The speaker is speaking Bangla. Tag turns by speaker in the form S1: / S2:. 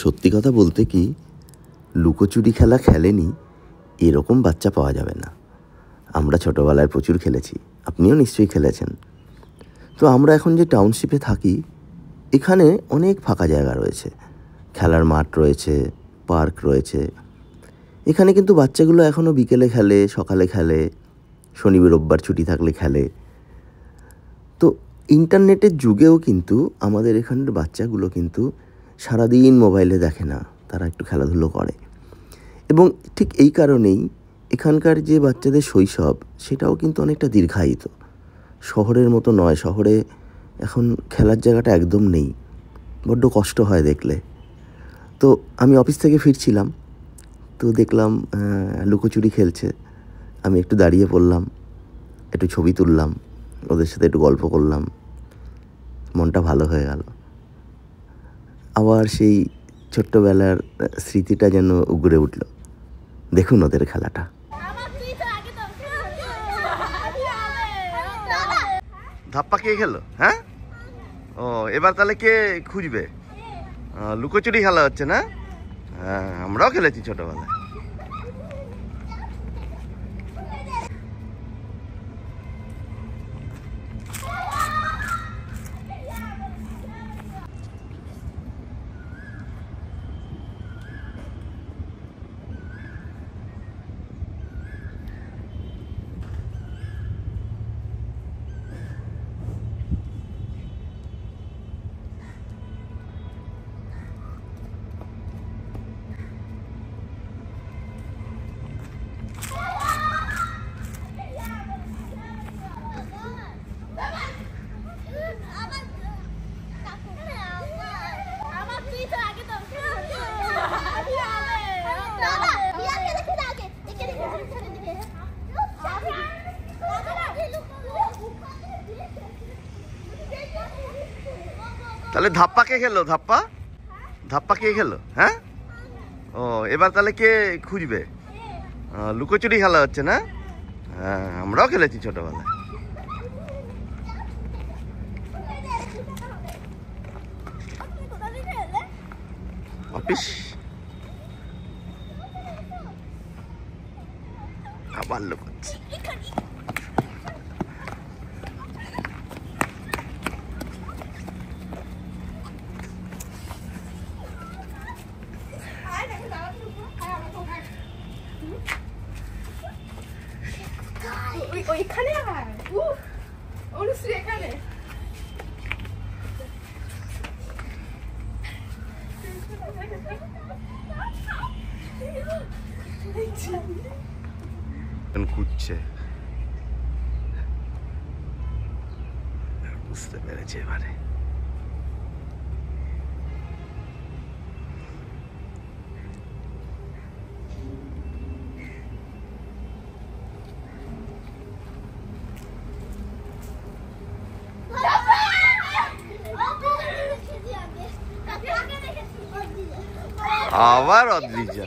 S1: সত্যি কথা বলতে কি, লুকোচুরি খেলা খেলেনি এরকম বাচ্চা পাওয়া যাবে না। আমরা ছোটোবেলায় প্রচুর খেলেছি, আপনিও নিশ্চয়ই খেলেছেন। তো আমরা এখন যে টাউনশিপে থাকি, এখানে অনেক ফাঁকা জায়গা রয়েছে, খেলার মাঠ রয়েছে, পার্ক রয়েছে। এখানে কিন্তু বাচ্চাগুলো এখনও বিকেলে খেলে, সকালে খেলে, শনিবার রোববার ছুটি থাকলে খেলে। তো ইন্টারনেটের যুগেও কিন্তু আমাদের এখানের বাচ্চাগুলো কিন্তু সারাদিন মোবাইলে দেখে না, তারা একটু খেলাধুলো করে। এবং ঠিক এই কারণেই এখানকার যে বাচ্চাদের শৈশব, সেটাও কিন্তু অনেকটা দীর্ঘায়িত। শহরের মতো নয়, শহরে এখন খেলার জায়গাটা একদম নেই, বড্ড কষ্ট হয় দেখলে। তো আমি অফিস থেকে ফিরছিলাম, তো দেখলাম লুকোচুরি খেলছে। আমি একটু দাঁড়িয়ে পড়লাম, একটু ছবি তুললাম, ওদের সাথে একটু গল্প করলাম, মনটা ভালো হয়ে গেল। আবার সেই ছোট্টবেলার স্মৃতিটা যেন উগড়ে উঠল। দেখুন ওদের খেলাটা। ধাপ্পা কে খেলো? হ্যাঁ, ও এবার তাহলে কে খুঁজবে? লুকোচুরি খেলা হচ্ছে না? হ্যাঁ, আমরাও খেলেছি ছোটবেলায়। তাহলে ধাপ্পা কে খেলো? ধাপ্পা কে খেলো? হ্যাঁ, ও এবার তাহলে কে খুঁজবে? লুকোচুরি খেলা হচ্ছে না? হ্যাঁ, আমরাও খেলেছি ছোটবেলায়। অফিস আবার লুকোচ্ছি।
S2: ওইখানে অনুশ্রী এখানে
S1: খুঁজছে, বুঝতে পেরেছে এবারে। আবার অদ্রিজা